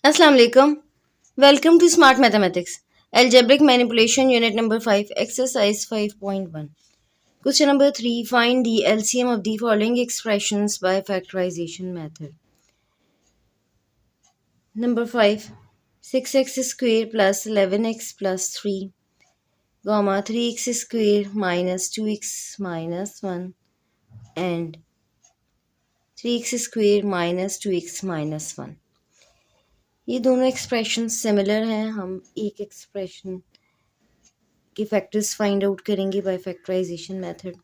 Assalamu alaikum. Welcome to Smart Mathematics. Algebraic Manipulation Unit number 5, Exercise 5.1. Question number 3. Find the LCM of the following expressions by factorization method. Number 5. 6x square plus 11x plus 3, 3x square minus 2x minus 1 and 3x square minus 2x minus 1. ये दोनों expression similar हैं. हम एक expression के factors find out करेंगे by factorization method.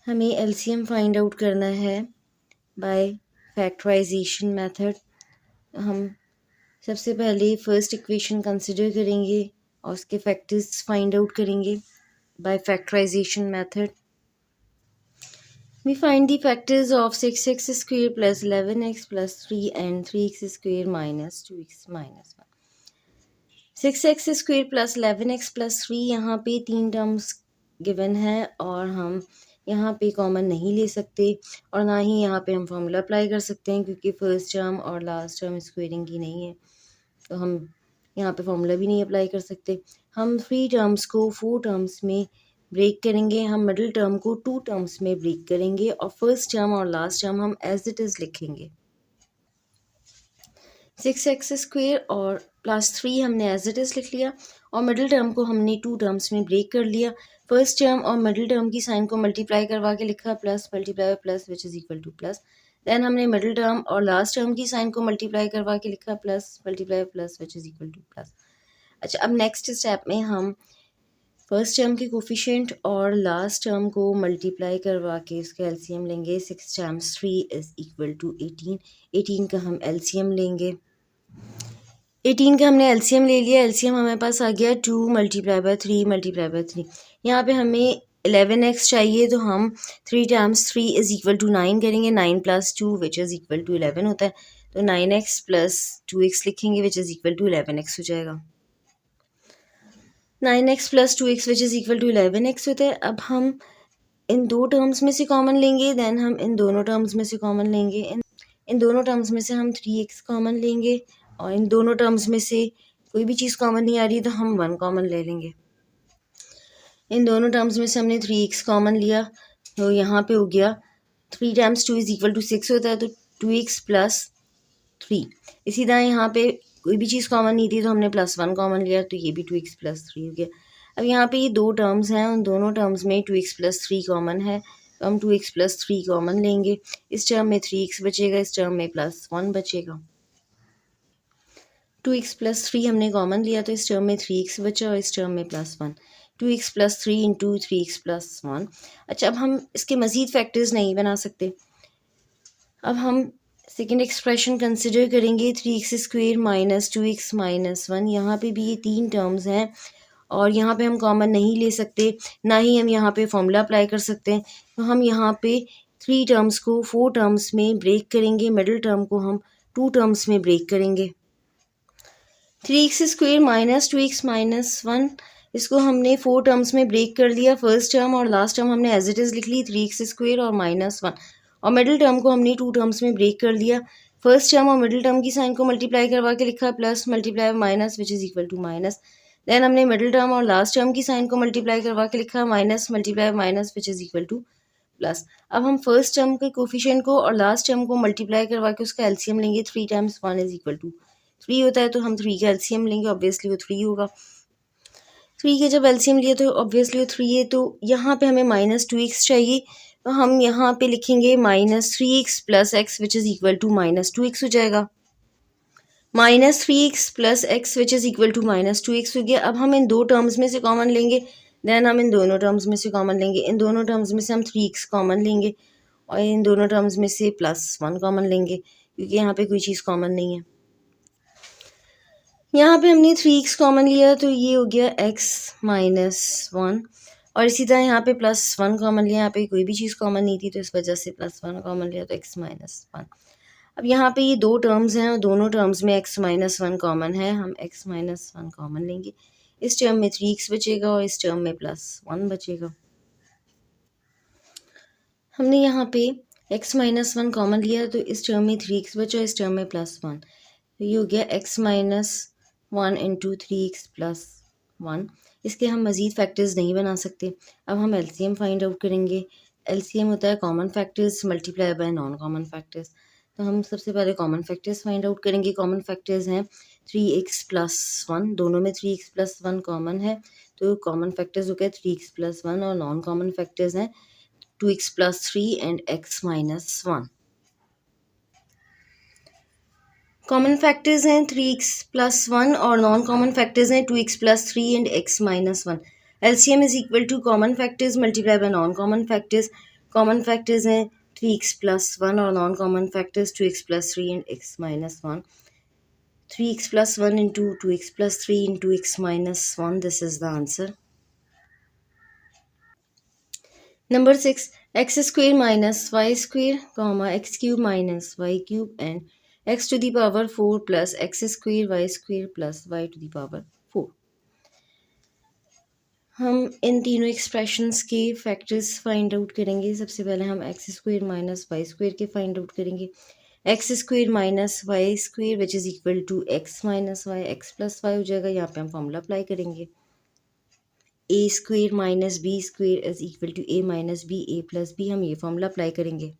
हमें LCM find out करना है बाय फैक्टराइजेशन मेथड. हम सबसे पहले फर्स्ट इक्वेशन कंसिडर करेंगे और उसके फैक्टर्स फाइंड आउट करेंगे by factorization method. We find the factors of 6x square plus 11x plus 3 and 3x square minus 2x minus 1. 6x square plus 11x plus 3 यहाँ पे तीन टर्म्स गिवन है और हम यहाँ पे कॉमन नहीं ले सकते और ना ही यहाँ पे हम फॉर्मूला अप्लाई कर सकते हैं क्योंकि फर्स्ट टर्म और लास्ट टर्म स्क्वेयरिंग की नहीं है, तो हम यहाँ पे फॉर्मूला भी नहीं अप्लाई कर सकते. हम थ्री टर्म्स को फोर टर्म्स में ब्रेक करेंगे. हम मिडिल टर्म को टू टर्म्स में ब्रेक करेंगे और फर्स्ट टर्म और लास्ट टर्म हम एज इट इज़ लिखेंगे. 6x स्क्वेयर और प्लस 3 हमने एज इट इज़ लिख लिया और मिडिल टर्म को हमने टू टर्म्स में ब्रेक कर लिया. फर्स्ट टर्म और मिडिल टर्म की साइन को मल्टीप्लाई करवा के लिखा plus multiply by plus which is equal to plus. Then हमने मिडिल टर्म और लास्ट टर्म की साइन को मल्टीप्लाई करवा के लिखा plus multiply plus which is equal to plus. अच्छा, अब नेक्स्ट स्टेप में हम फर्स्ट टर्म के कोफिशिएंट और लास्ट टर्म को मल्टीप्लाई करवा के उसका एलसीएम लेंगे. 6 टाइम्स 3 इज़ इक्वल टू 18. 18 का हम एलसीएम लेंगे. 18 का हमने एलसीएम ले लिया. एलसीएम हमारे पास आ गया 2 मल्टीप्लाई बाय 3 मल्टीप्लाई बाय 3. यहाँ पे हमें 11x चाहिए तो हम 3 टाइम्स 3 इज़ इक्वल टू 9 करेंगे. 9 plus 2 which is equal to 11 होता है, तो 9x प्लस 2x लिखेंगे विच इज़ इक्वल टू 11x हो जाएगा. 9x plus 2x which is equal to 11x होता है. अब हम इन दो टर्म्स में से कॉमन लेंगे, देन हम इन दोनों टर्म्स में से कॉमन लेंगे. इन दोनों टर्म्स में से हम 3x कॉमन लेंगे और इन दोनों टर्म्स में से कोई भी चीज़ कॉमन नहीं आ रही तो हम 1 कॉमन ले लेंगे. इन दोनों टर्म्स में से हमने 3x कॉमन लिया तो यहाँ पे हो गया 3 टाइम्स 2 इज़ इक्वल टू 6 होता है, तो 2x प्लस 3. इसी तरह यहाँ पे कोई भी चीज़ कॉमन नहीं थी तो हमने प्लस 1 कॉमन लिया, तो ये भी 2x प्लस 3 हो गया. अब यहाँ पे ये दो टर्म्स हैं, उन दोनों टर्म्स में 2x प्लस 3 कॉमन है, तो हम 2x प्लस 3 कॉमन लेंगे. इस टर्म में 3x बचेगा, इस टर्म में प्लस 1 बचेगा. 2x प्लस 3 हमने कॉमन लिया तो इस टर्म में 3x बचा और इस टर्म में plus 1. 2x plus 3 into 3x plus 1. अच्छा, अब हम इसके मज़ीद फैक्टर्स नहीं बना सकते. अब हम सेकेंड एक्सप्रेशन कंसिडर करेंगे 3x square minus 2x minus 1. यहाँ पे भी ये तीन टर्म्स हैं और यहाँ पे हम कॉमन नहीं ले सकते, ना ही हम यहाँ पे फॉर्मूला अप्लाई कर सकते हैं, तो हम यहाँ पे थ्री टर्म्स को फोर टर्म्स में ब्रेक करेंगे. मिडिल टर्म को हम टू टर्म्स में ब्रेक करेंगे. 3x square minus 2x minus 1, इसको हमने फोर टर्म्स में ब्रेक कर लिया. फर्स्ट टर्म और लास्ट टर्म हमने एज इट इज़ लिख ली 3x स्क्वेयर और माइनस 1, और मिडिल टर्म को हमने टू टर्म्स में ब्रेक कर लिया. फर्स्ट टर्म और मिडिल टर्म की साइन को मल्टीप्लाई करवा के लिखा plus multiply minus which is equal to minus. Then हमने मिडिल टर्म और लास्ट टर्म की साइन को मल्टीप्लाई करवा के लिखा minus multiply minus which is equal to plus. अब हम फर्स्ट टर्म के कोफिशिएंट को और लास्ट टर्म को मल्टीप्लाई करवा के उसका एलसीएम लेंगे. 3 टाइम्स 1 इज़ इक्वल टू 3 होता है, तो हम 3 का एलसीएम लेंगे, ऑब्वियसली वो 3 होगा. 3 का जब एलसीएम लिया तो ऑब्वियसली वो 3 है, तो यहाँ पे हमें माइनस 2x चाहिए, तो हम यहाँ पे लिखेंगे minus 3x plus x which is equal to minus 2x हो जाएगा. Minus 3x plus x which is equal to minus 2x हो गया. अब हम इन दो टर्म्स में से कॉमन लेंगे, देन हम इन दोनों टर्म्स में से कॉमन लेंगे. इन दोनों टर्म्स में से हम 3x कॉमन लेंगे और इन दोनों टर्म्स में से प्लस 1 कॉमन लेंगे क्योंकि यहाँ पे कोई चीज़ कॉमन नहीं है. यहाँ पे हमने 3x कॉमन लिया तो ये हो गया x माइनस 1, और इसी तरह यहाँ पे प्लस 1 कॉमन लिया. यहाँ पे कोई भी चीज़ कॉमन नहीं थी तो इस वजह से प्लस 1 कॉमन लिया, तो x माइनस 1. अब यहाँ पे ये दो टर्म्स हैं और दोनों टर्म्स में x माइनस 1 कॉमन है, हम x माइनस 1 कॉमन लेंगे. इस टर्म में 3x बचेगा और इस टर्म में प्लस 1 बचेगा. हमने यहाँ पे x माइनस वन कॉमन लिया तो इस टर्म में 3x बचा, इस टर्म में +1, तो ये हो गया x minus one into 3x+1। इसके हम मज़ीद फैक्टर्स नहीं बना सकते। अब हम एलसीएम फाइंड आउट करेंगे। एलसीएम होता है common factors multiply by non common factors. तो हम सबसे पहले कॉमन फैक्टर्स फाइंड आउट करेंगे। कॉमन फैक्टर्स हैं 3x+1, दोनों में 3x+1 कॉमन है, तो कॉमन फैक्टर्स हो गए 3x+1, और नॉन कॉमन फैक्टर्स हैं 2x+3 and x-1। Common factors हैं 3x+1 और नॉन कॉमन फैक्टर्स हैं 2x+3 and x-1। LCM is equal to common factors multiply by non common factors. Common factors हैं 3x+1 और non common factors 2x+3 and x-1। 3x+1 into 2x+3 into x-1, this is the answer. Number 6, x square minus y square, comma x cube minus y cube and x to the power 4 plus x square y square plus y to the power 4। हम इन तीनों expressions के factors find out करेंगे। सबसे पहले हम x square minus y square के find out करेंगे। X square minus y square which is equal to x minus y, x plus y हो जाएगा। यहाँ पे हम फॉर्मूला अप्लाई करेंगे। A square minus b square is equal to a minus b, a plus b, हम ये formula apply करेंगे।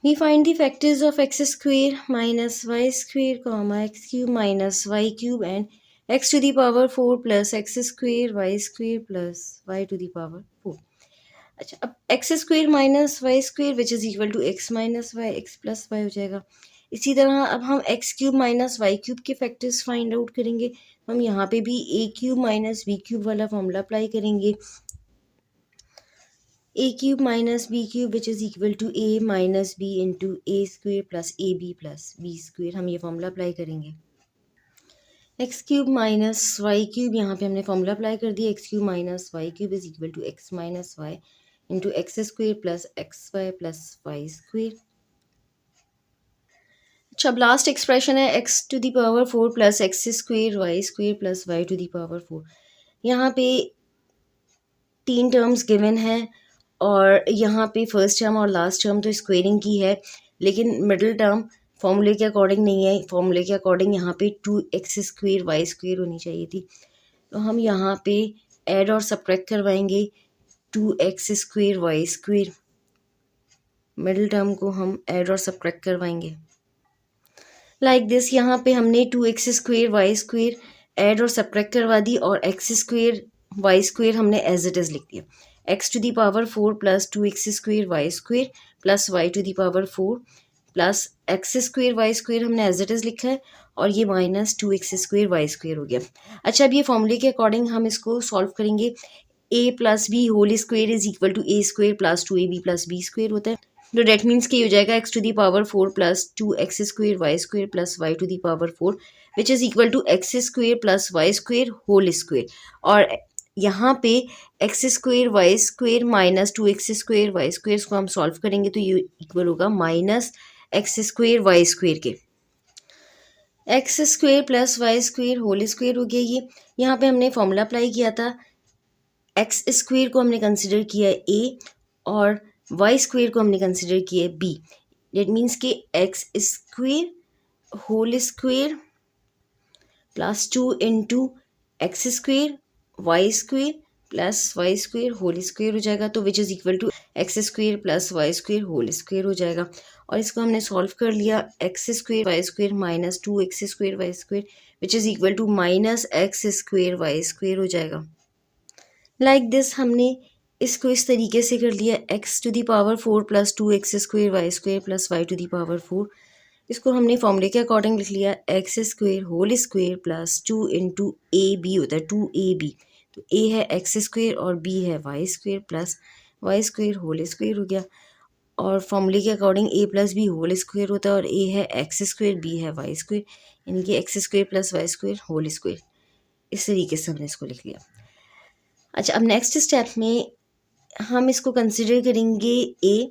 We find the factors of x square minus y square, comma x cube minus y cube and x to the power 4 plus x square y square plus y to the power 4। अच्छा, अब x square minus y square which is equal to x minus y, x plus y हो जाएगा। इसी तरह अब हम x cube minus y cube के factors find out करेंगे। हम यहाँ पे भी a cube minus b cube वाला फॉर्मूला अप्लाई करेंगे। A cube minus b cube which is equal to a minus b into a square plus a b plus b square, हम ये formula apply करेंगे। X cube minus y cube, यहाँ पे हमने formula apply कर दिया। X cube minus y cube is equal to x minus y into x square plus x y plus y square. अच्छा, अब लास्ट एक्सप्रेशन है x to the power 4 plus x square y square plus y to the power 4। यहाँ पे 3 terms given हैं और यहाँ पे first term और लास्ट टर्म तो स्क्वेयरिंग की है, लेकिन मिडिल टर्म फॉर्मूले के अकॉर्डिंग नहीं है। फॉर्मूले के अकॉर्डिंग यहाँ पे 2x स्क्वेयर वाई स्क्वेयर होनी चाहिए थी, तो हम यहाँ पे ऐड और सब्ट्रैक्ट करवाएंगे 2x square y square. Middle term को हम ऐड और सब्ट्रैक्ट करवाएंगे लाइक दिस। यहाँ पे हमने 2x square y square add और सब्ट्रैक्ट करवा दी और x स्क्वेयर वाई स्क्वेयर हमने एज इट इज़ लिख दिया। x to the power 4 plus 2x square y square plus y to the power 4 plus x square y square हमने as it is लिखा है, और ये minus 2x square y square हो गया। अच्छा, अब ये फॉर्मूले के अकॉर्डिंग हम इसको सॉल्व करेंगे। a plus b whole square is equal to a square plus 2ab plus b square होता है। तो डेट मीन्स कि हो जाएगा x to the power 4 plus 2x square y square plus y to the power 4 which is equal to x square plus y square whole square. और यहाँ पे x square y square minus 2x square y square को हम solve करेंगे तो ये equal होगा minus x square y square के। X square plus y square whole square हो गया ये। यहाँ पे हमने फॉर्मूला अप्लाई किया था। एक्स स्क्वेयर को हमने कंसिडर किया ए और वाई स्क्वेयर को हमने कंसिडर किया है बी। डेट मीन्स कि x square whole square plus 2 into x square y square plus y square whole square हो जाएगा, तो which is equal to x square plus y square whole square हो जाएगा। और इसको हमने सॉल्व कर लिया। X square y square minus 2x square y square which is equal to minus x square y square हो जाएगा। लाइक दिस हमने इसको इस तरीके से कर लिया। X to the power 4 plus 2x square y square plus y to the power 4, इसको हमने फॉर्मूले के अकॉर्डिंग लिख लिया। X square whole square plus 2 into a b होता है 2ab, तो ए है एक्स स्क्वेयर और बी है y square plus y square whole square हो गया। और फॉर्मूले के according a plus b whole square होता है और ए है एक्स स्क्वेयर बी है वाई स्क्वेयर, यानी कि x square plus y square whole square. इस तरीके से हमने इसको लिख लिया। अच्छा, अब नेक्स्ट स्टेप में हम इसको कंसिडर करेंगे a.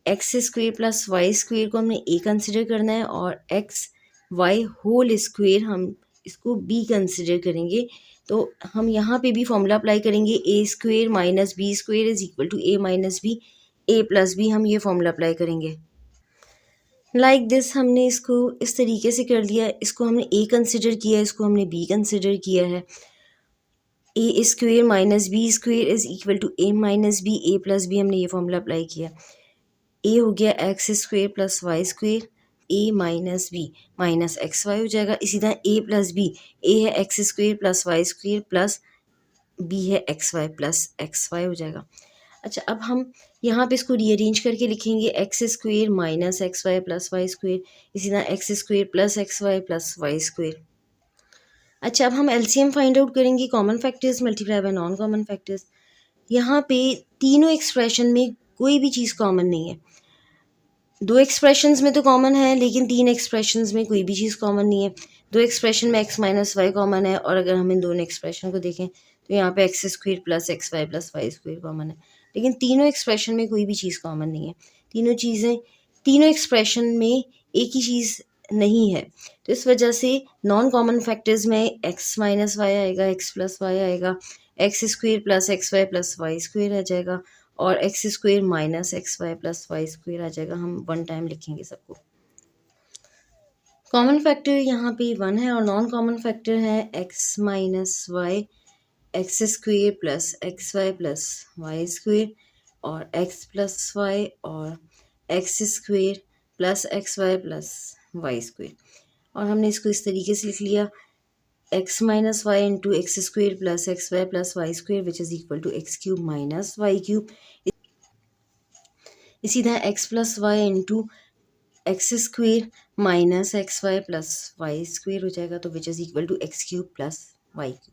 X square plus y square को हमने ए कंसिडर करना है और एक्स वाई होल स्क्वेयर हम इसको बी कंसिडर करेंगे। तो हम यहाँ पे भी फॉर्मूला अप्लाई करेंगे। A square minus b square is equal to a minus b. A plus b, हम ये फॉर्मूला अप्लाई करेंगे। लाइक दिस हमने इसको इस तरीके से कर लिया, इसको हमने ए कंसिडर किया, इसको हमने बी कंसिडर किया है। A square minus b square is equal to a minus b, a plus b, हमने ये फॉर्मूला अप्लाई किया। ए हो गया x square plus y square, a minus b minus x y हो जाएगा। इसी तरह ए प्लस बी, ए है x square plus y square plus b है x y plus x y हो जाएगा। अच्छा, अब हम यहाँ पे इसको रीअरेंज करके लिखेंगे, x square minus x y plus y square, इसी तरह x square plus x y plus y square. अच्छा, अब हम एलसीएम फाइंड आउट करेंगे, common factors multiply by non common factors. यहाँ पे तीनों एक्सप्रेशन में कोई भी चीज़ कॉमन नहीं है। दो एक्सप्रेशंस में तो कॉमन है, लेकिन तीन एक्सप्रेशंस में कोई भी चीज़ कॉमन नहीं है। दो एक्सप्रेशन में एक्स माइनस वाई कॉमन है, और अगर हम इन दोनों एक्सप्रेशन को देखें तो यहाँ पे x square plus y square common है, लेकिन तीनों एक्सप्रेशन में कोई भी चीज़ कॉमन नहीं है। तीनों एक्सप्रेशन में एक ही चीज़ नहीं है, तो इस वजह से नॉन कॉमन फैक्टर्स में एक्स माइनस वाई आएगा, एक्स प्लस वाई आएगा, x square plus y square आ जाएगा, और x square minus x y plus y square आ जाएगा। हम वन टाइम लिखेंगे सबको। कॉमन फैक्टर यहाँ पे वन है, और नॉन कॉमन फैक्टर है x minus y, x square plus y square, और एक्स प्लस वाई, और x square plus y square. और हमने इसको इस तरीके से लिख लिया, x minus y into x square plus y square which is equal to x cube minus y cube. इसी तरह x plus y into x square minus x y plus y square हो जाएगा, तो which is equal to x cube plus y cube.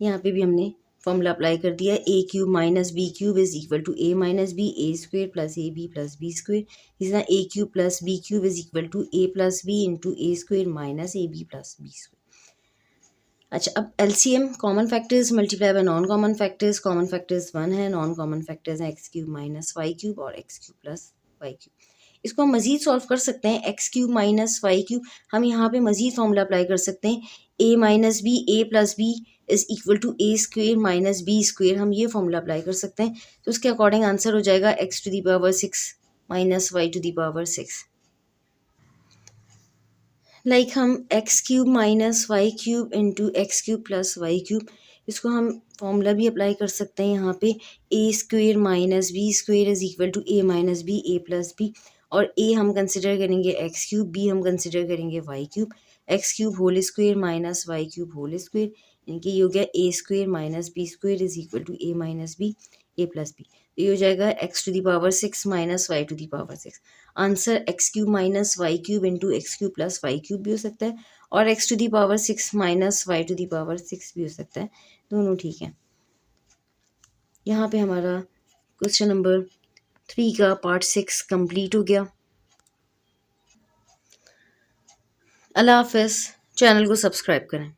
यहाँ पे भी हमने formula apply कर दिया, a cube minus b cube is equal to a minus b, a square plus b square. इसी तरह a cube plus b cube is equal to a plus b into a square minus a b plus b square. अच्छा, अब LCM common factors multiply by non common factors. Common factors one है, non common factors हैं x cube minus y cube और x cube plus y cube. इसको हम मज़ीद solve कर सकते हैं, x cube minus y cube, हम यहाँ पे मज़ीद फॉर्मूला अप्लाई कर सकते हैं, a minus b, a plus b is equal to a square minus b square, हम ये फॉर्मूला अप्लाई कर सकते हैं। तो उसके अकॉर्डिंग आंसर हो जाएगा x to the power 6 minus y to the power 6। Like हम x cube minus y cube into x cube plus y cube, इसको हम फॉर्मूला भी अप्लाई कर सकते हैं यहाँ पे, a square minus b square is equal to a minus b, a plus b, और ए हम कंसिडर करेंगे एक्स क्यूब, बी हम कंसिडर करेंगे y cube. X cube whole square minus y cube whole square, यानी कि ये हो गया a square minus b square is equal to a minus b, a plus b. तो ये हो जाएगा x to the power 6 minus y to the power 6। Answer x cube minus y cube into x cube plus y cube भी हो सकता है, और x to the power 6 minus y to the power 6 भी हो सकता है, दोनों ठीक है। यहाँ पे हमारा क्वेश्चन नंबर 3 का पार्ट 6 कंप्लीट हो गया। अल्लाह हाफिज़, चैनल को सब्सक्राइब करें।